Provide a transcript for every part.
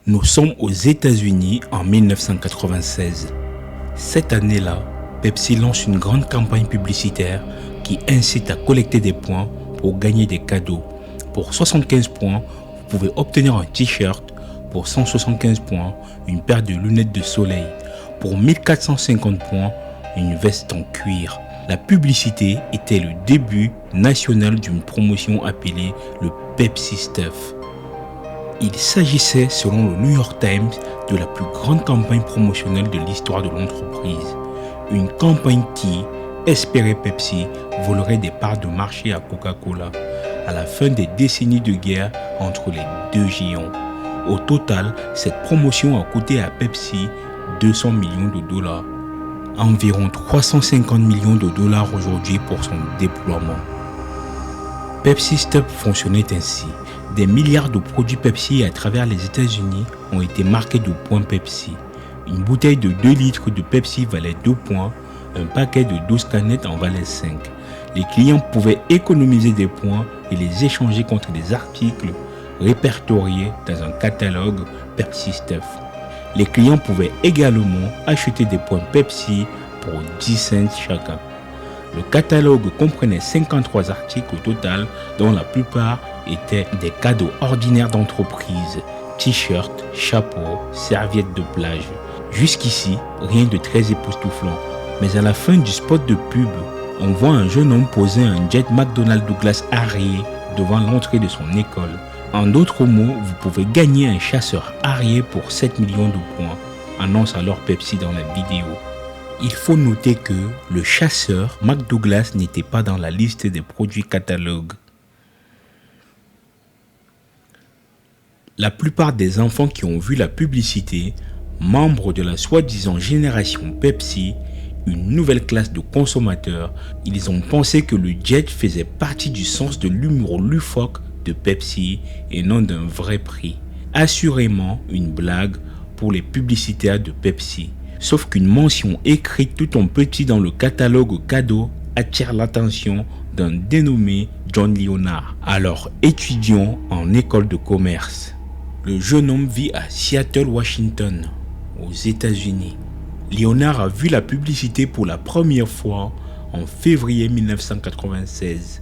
Nous sommes aux États-Unis en 1996. Cette année-là, Pepsi lance une grande campagne publicitaire qui incite à collecter des points pour gagner des cadeaux. Pour 75 points, vous pouvez obtenir un t-shirt. Pour 175 points, une paire de lunettes de soleil. Pour 1450 points, une veste en cuir. La publicité était le début national d'une promotion appelée le Pepsi Stuff. Il s'agissait, selon le New York Times, de la plus grande campagne promotionnelle de l'histoire de l'entreprise. Une campagne qui, espérait Pepsi, volerait des parts de marché à Coca-Cola à la fin des décennies de guerre entre les deux géants. Au total, cette promotion a coûté à Pepsi 200 millions de dollars. Environ 350 millions de dollars aujourd'hui pour son déploiement. Pepsi Stuff fonctionnait ainsi. Des milliards de produits Pepsi à travers les États-Unis ont été marqués de points Pepsi. Une bouteille de 2 litres de Pepsi valait 2 points, un paquet de 12 canettes en valait 5. Les clients pouvaient économiser des points et les échanger contre des articles répertoriés dans un catalogue Pepsi Stuff. Les clients pouvaient également acheter des points Pepsi pour 10 cents chacun. Le catalogue comprenait 53 articles au total, dont la plupart étaient des cadeaux ordinaires d'entreprise, t-shirts, chapeaux, serviettes de plage. Jusqu'ici, rien de très époustouflant. Mais à la fin du spot de pub, on voit un jeune homme poser un jet McDonnell Douglas Harrier devant l'entrée de son école. En d'autres mots, vous pouvez gagner un chasseur Harrier pour 7 millions de points, annonce alors Pepsi dans la vidéo. Il faut noter que le chasseur McDouglas n'était pas dans la liste des produits catalogue. La plupart des enfants qui ont vu la publicité, membres de la soi-disant génération Pepsi, une nouvelle classe de consommateurs, ils ont pensé que le jet faisait partie du sens de l'humour loufoque de Pepsi et non d'un vrai prix. Assurément une blague pour les publicitaires de Pepsi. Sauf qu'une mention écrite tout en petit dans le catalogue cadeau attire l'attention d'un dénommé John Leonard, alors étudiant en école de commerce. Le jeune homme vit à Seattle, Washington, aux États-Unis. Leonard a vu la publicité pour la première fois en février 1996.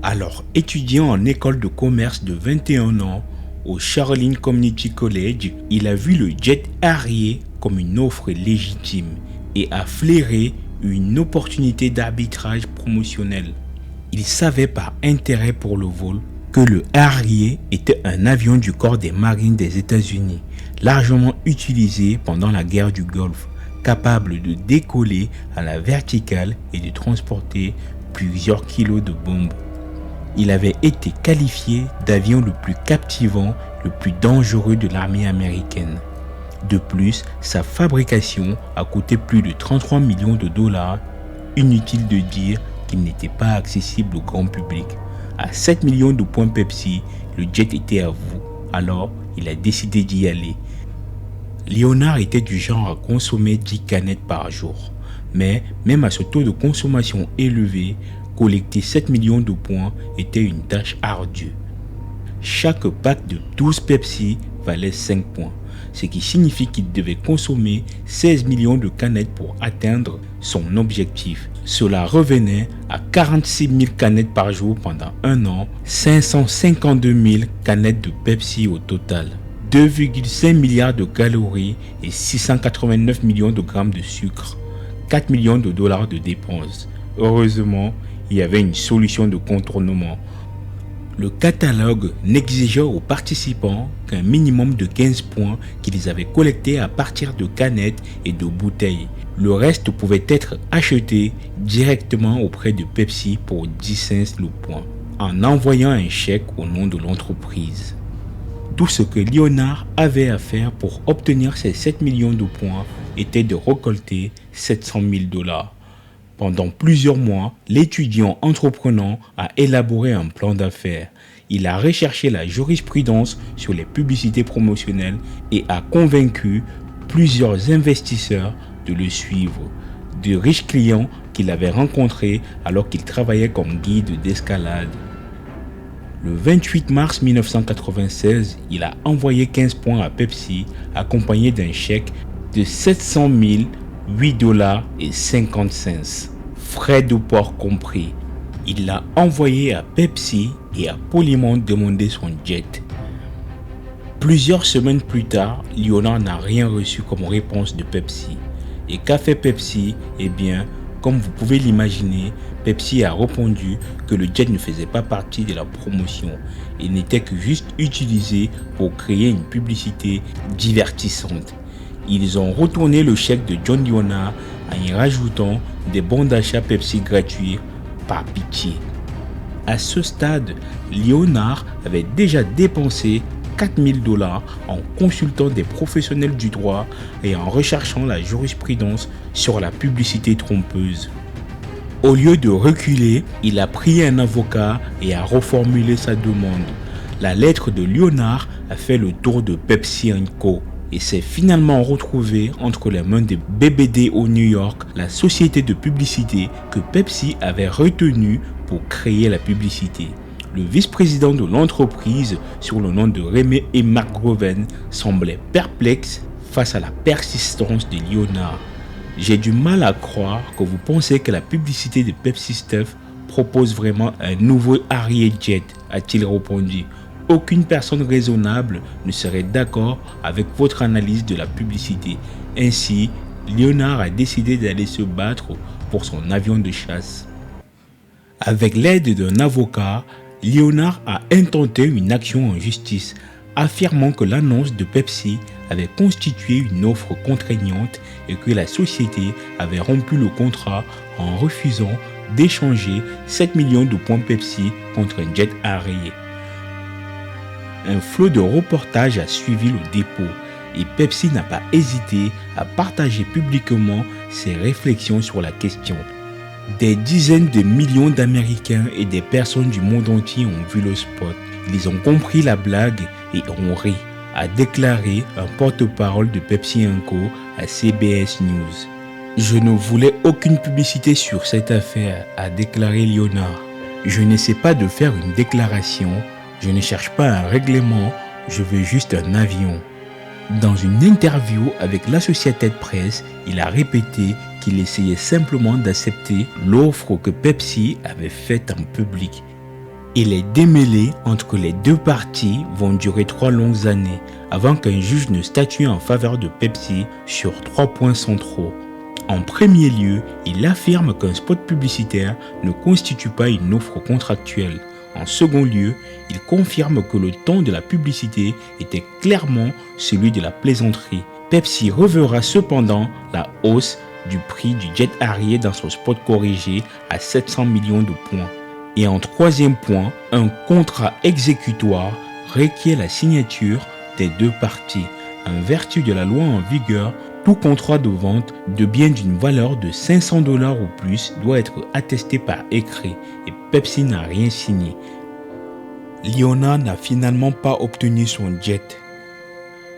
Alors étudiant en école de commerce de 21 ans au Charlene Community College, il a vu le jet Harrier comme une offre légitime et a flairé une opportunité d'arbitrage promotionnel. Il savait par intérêt pour le vol que le Harrier était un avion du corps des marines des États-Unis, largement utilisé pendant la guerre du Golfe, capable de décoller à la verticale et de transporter plusieurs kilos de bombes. Il avait été qualifié d'avion le plus captivant, le plus dangereux de l'armée américaine. De plus, sa fabrication a coûté plus de 33 millions de dollars. Inutile de dire qu'il n'était pas accessible au grand public. À 7 millions de points Pepsi, le jet était à vous. Alors, il a décidé d'y aller. Leonard était du genre à consommer 10 canettes par jour. Mais même à ce taux de consommation élevé, collecter 7 millions de points était une tâche ardue. Chaque pack de 12 Pepsi valait 5 points, ce qui signifie qu'il devait consommer 16 millions de canettes pour atteindre son objectif. Cela revenait à 46 000 canettes par jour pendant un an, 552 000 canettes de Pepsi au total, 2,5 milliards de calories et 689 millions de grammes de sucre, 4 millions de dollars de dépenses. Heureusement, il y avait une solution de contournement. Le catalogue n'exigeait aux participants qu'un minimum de 15 points qu'ils avaient collectés à partir de canettes et de bouteilles. Le reste pouvait être acheté directement auprès de Pepsi pour 10 cents le point, en envoyant un chèque au nom de l'entreprise. Tout ce que Leonard avait à faire pour obtenir ces 7 millions de points était de récolter 700 000 dollars. Pendant plusieurs mois, l'étudiant entreprenant a élaboré un plan d'affaires. Il a recherché la jurisprudence sur les publicités promotionnelles et a convaincu plusieurs investisseurs de le suivre. De riches clients qu'il avait rencontrés alors qu'il travaillait comme guide d'escalade. Le 28 mars 1996, il a envoyé 15 points à Pepsi, accompagné d'un chèque de 700 008 et 50 cents, frais de port compris. Il l'a envoyé à Pepsi et a poliment demandé son jet. Plusieurs semaines plus tard, Leonard n'a rien reçu comme réponse de Pepsi. Et qu'a fait Pepsi? Eh bien, comme vous pouvez l'imaginer, Pepsi a répondu que le jet ne faisait pas partie de la promotion et n'était que juste utilisé pour créer une publicité divertissante. Ils ont retourné le chèque de John Leonard en y rajoutant des bons d'achat Pepsi gratuits par pitié. À ce stade, Leonard avait déjà dépensé $4 000 en consultant des professionnels du droit et en recherchant la jurisprudence sur la publicité trompeuse. Au lieu de reculer, il a pris un avocat et a reformulé sa demande. La lettre de Leonard a fait le tour de Pepsi & Co. et s'est finalement retrouvée entre les mains de BBDO New York, la société de publicité que Pepsi avait retenue pour créer la publicité. Le vice-président de l'entreprise, sur le nom de Remy et Mark Groven, semblait perplexe face à la persistance de Leonard. J'ai du mal à croire que vous pensez que la publicité de Pepsi Stuff propose vraiment un nouveau Harrier Jet, a-t-il répondu. Aucune personne raisonnable ne serait d'accord avec votre analyse de la publicité. Ainsi, Leonard a décidé d'aller se battre pour son avion de chasse. Avec l'aide d'un avocat, Leonard a intenté une action en justice, affirmant que l'annonce de Pepsi avait constitué une offre contraignante et que la société avait rompu le contrat en refusant d'échanger 7 millions de points Pepsi contre un jet Harrier. Un flot de reportages a suivi le dépôt et Pepsi n'a pas hésité à partager publiquement ses réflexions sur la question. Des dizaines de millions d'Américains et des personnes du monde entier ont vu le spot. Ils ont compris la blague et ont ri, a déclaré un porte-parole de Pepsi & Co. à CBS News. Je ne voulais aucune publicité sur cette affaire, a déclaré Leonard. Je n'essaie pas de faire une déclaration, je ne cherche pas un règlement, je veux juste un avion. Dans une interview avec l'Associated Press, il a répété qu'il essayait simplement d'accepter l'offre que Pepsi avait faite en public. Et les démêlés entre les deux parties vont durer 3 longues années avant qu'un juge ne statue en faveur de Pepsi sur 3 points centraux. En premier lieu, il affirme qu'un spot publicitaire ne constitue pas une offre contractuelle. En second lieu, il confirme que le ton de la publicité était clairement celui de la plaisanterie. Pepsi reverra cependant la hausse du prix du jet Harrier dans son spot corrigé à 700 millions de points. Et en troisième point, un contrat exécutoire requiert la signature des deux parties. En vertu de la loi en vigueur, tout contrat de vente de biens d'une valeur de $500 ou plus doit être attesté par écrit et Pepsi n'a rien signé. Leonard n'a finalement pas obtenu son jet.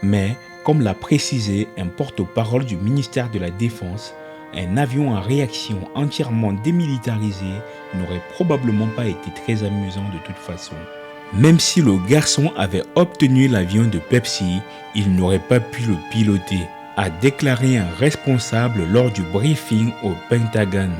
Mais, comme l'a précisé un porte-parole du ministère de la Défense, un avion à réaction entièrement démilitarisé n'aurait probablement pas été très amusant de toute façon. Même si le garçon avait obtenu l'avion de Pepsi, il n'aurait pas pu le piloter, a déclaré un responsable lors du briefing au Pentagone.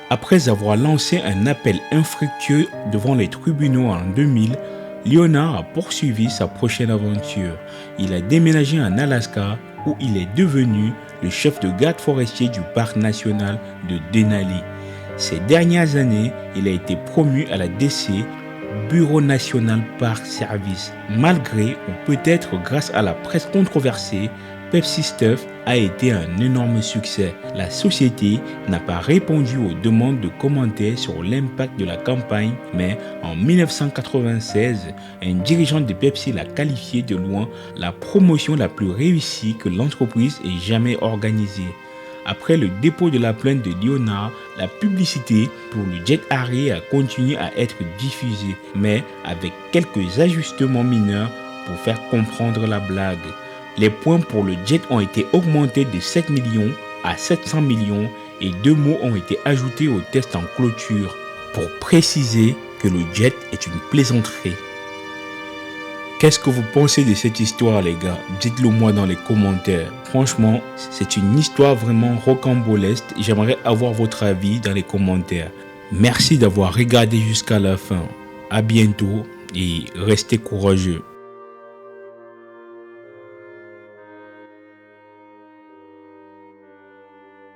Après avoir lancé un appel infructueux devant les tribunaux en 2000, Leonard a poursuivi sa prochaine aventure. Il a déménagé en Alaska où il est devenu le chef de garde forestier du parc national de Denali. Ces dernières années, il a été promu à la DC, Bureau National Park Service. Malgré ou peut-être grâce à la presse controversée, Pepsi Stuff a été un énorme succès. La société n'a pas répondu aux demandes de commentaires sur l'impact de la campagne, mais en 1996, un dirigeant de Pepsi l'a qualifié de loin la promotion la plus réussie que l'entreprise ait jamais organisée. Après le dépôt de la plainte de Leonard, la publicité pour le jet Harrier a continué à être diffusée, mais avec quelques ajustements mineurs pour faire comprendre la blague. Les points pour le jet ont été augmentés de 7 millions à 700 millions et 2 mots ont été ajoutés au test en clôture pour préciser que le jet est une plaisanterie. Qu'est-ce que vous pensez de cette histoire, les gars? Dites-le moi dans les commentaires. Franchement, c'est une histoire vraiment rocambolesque. J'aimerais avoir votre avis dans les commentaires. Merci d'avoir regardé jusqu'à la fin. À bientôt et restez courageux.